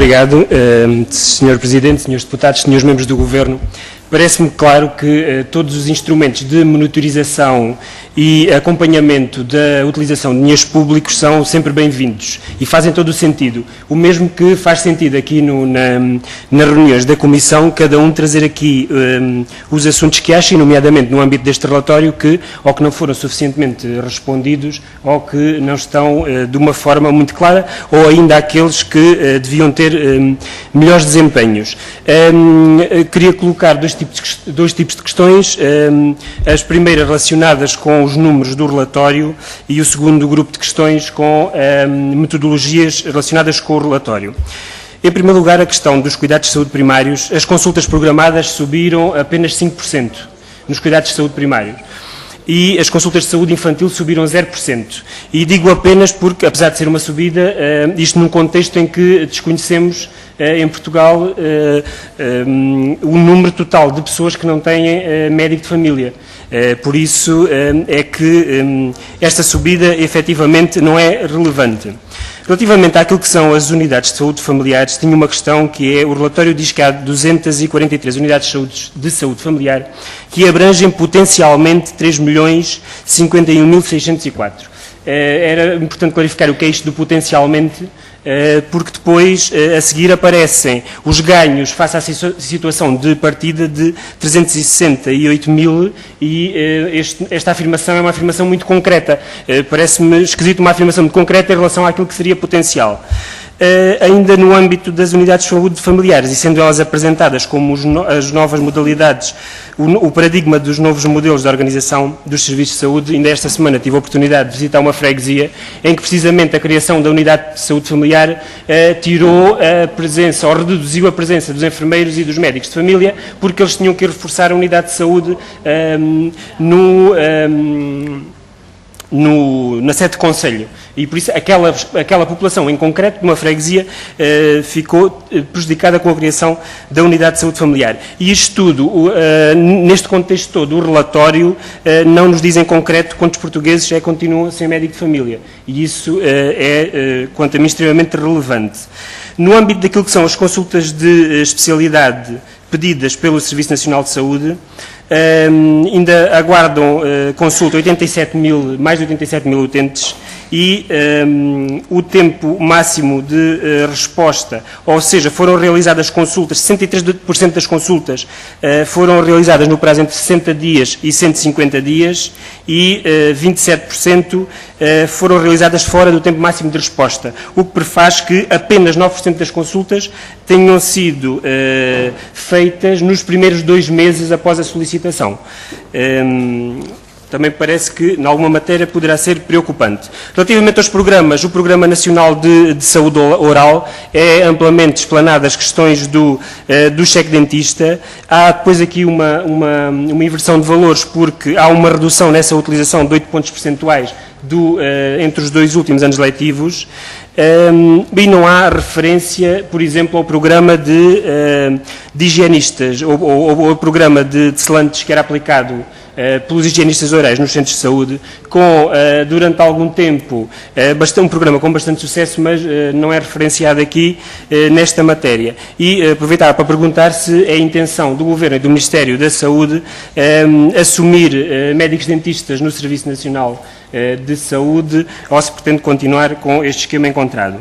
obrigado, Sr. Presidente, Srs. Deputados, Srs. Membros do Governo. Parece-me claro que todos os instrumentos de monitorização e acompanhamento da utilização de dinheiros públicos são sempre bem-vindos e fazem todo o sentido. O mesmo que faz sentido aqui nas reuniões da Comissão, cada um trazer aqui os assuntos que acha, nomeadamente no âmbito deste relatório, que ou que não foram suficientemente respondidos ou que não estão de uma forma muito clara, ou ainda aqueles que deviam ter melhores desempenhos. Queria colocar dois tipos de questões, as primeiras relacionadas com os números do relatório e o segundo grupo de questões com metodologias relacionadas com o relatório. Em primeiro lugar, a questão dos cuidados de saúde primários. As consultas programadas subiram apenas 5% nos cuidados de saúde primários. E as consultas de saúde infantil subiram 0%. E digo apenas porque, apesar de ser uma subida, isto num contexto em que desconhecemos em Portugal o número total de pessoas que não têm médico de família. Por isso é que esta subida efetivamente não é relevante. Relativamente àquilo que são as unidades de saúde familiares, tinha uma questão que é, o relatório diz que há 243 unidades de saúde familiar que abrangem potencialmente 3.051.604. Era importante clarificar o que é isto do potencialmente, porque depois, a seguir, aparecem os ganhos face à situação de partida de 368.000 e esta afirmação é uma afirmação muito concreta. Parece-me esquisito uma afirmação muito concreta em relação àquilo que seria potencial. Ainda no âmbito das unidades de saúde familiares, e sendo elas apresentadas como as novas modalidades, o paradigma dos novos modelos de organização dos serviços de saúde, ainda esta semana tive a oportunidade de visitar uma freguesia em que precisamente a criação da unidade de saúde familiar tirou a presença, ou reduziu a presença dos enfermeiros e dos médicos de família, porque eles tinham que reforçar a unidade de saúde na sede de conselho. E por isso aquela população em concreto, de uma freguesia, ficou prejudicada com a criação da unidade de saúde familiar. E isto tudo, neste contexto todo, o relatório não nos diz em concreto quantos portugueses continuam sem médico de família. E isso é, quanto a mim, extremamente relevante. No âmbito daquilo que são as consultas de especialidade pedidas pelo Serviço Nacional de Saúde, ainda aguardam consulta mais de 87 mil utentes e o tempo máximo de resposta, ou seja, foram realizadas consultas, 63% das consultas foram realizadas no prazo entre 60 dias e 150 dias e 27% foram realizadas fora do tempo máximo de resposta, o que prefaz que apenas 9% das consultas tenham sido feitas nos primeiros 2 meses após a solicitação. Também parece que, em alguma matéria, poderá ser preocupante. Relativamente aos programas, o Programa Nacional de Saúde Oral é amplamente explanado as questões do cheque dentista. Há depois aqui uma inversão de valores, porque há uma redução nessa utilização de 8 pontos percentuais entre os 2 últimos anos letivos. E não há referência, por exemplo, ao programa de higienistas ou ao programa de selantes que era aplicado pelos higienistas orais nos centros de saúde, durante algum tempo, um programa com bastante sucesso, mas não é referenciado aqui nesta matéria. E aproveitar para perguntar se é a intenção do Governo e do Ministério da Saúde assumir médicos dentistas no Serviço Nacional de Saúde, ou se pretende continuar com este esquema encontrado.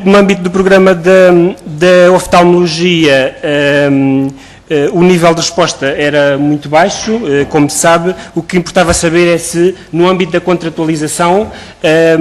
No âmbito do programa da oftalmologia, o nível de resposta era muito baixo, como se sabe. O que importava saber é se, no âmbito da contratualização,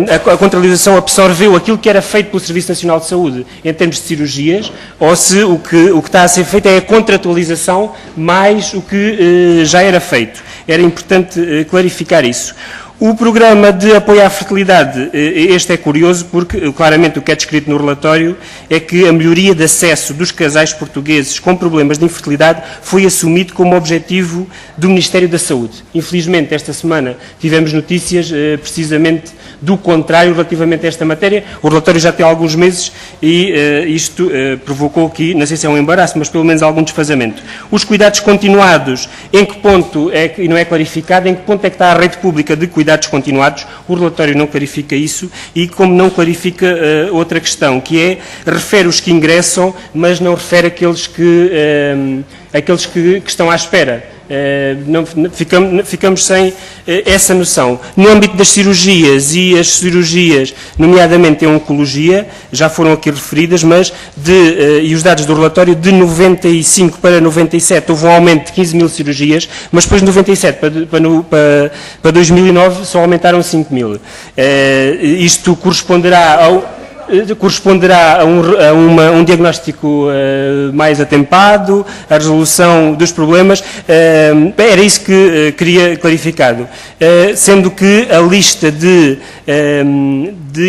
a contratualização absorveu aquilo que era feito pelo Serviço Nacional de Saúde em termos de cirurgias, ou se o que está a ser feito é a contratualização mais o que já era feito. Era importante clarificar isso. O programa de apoio à fertilidade, este é curioso porque, claramente, o que é descrito no relatório é que a melhoria de acesso dos casais portugueses com problemas de infertilidade foi assumido como objetivo do Ministério da Saúde. Infelizmente, esta semana tivemos notícias precisamente do contrário relativamente a esta matéria. O relatório já tem alguns meses e isto provocou aqui, não sei se é um embaraço, mas pelo menos algum desfazamento. Os cuidados continuados, em que ponto é que, e não é clarificado, em que ponto é que está a rede pública de cuidados cuidados continuados. O relatório não clarifica isso e, como não clarifica outra questão, que é, refere os que ingressam, mas não refere aqueles que estão à espera. Ficamos sem essa noção. No âmbito das cirurgias, e as cirurgias, nomeadamente em oncologia, já foram aqui referidas, mas e os dados do relatório, de 95 para 97 houve um aumento de 15 mil cirurgias, mas depois de 97 para 2009 só aumentaram 5 mil. Isto corresponderá a um diagnóstico mais atempado, a resolução dos problemas. Era isso que queria clarificado. Sendo que a lista de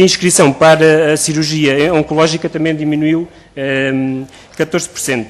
inscrição para a cirurgia oncológica também diminuiu 14%.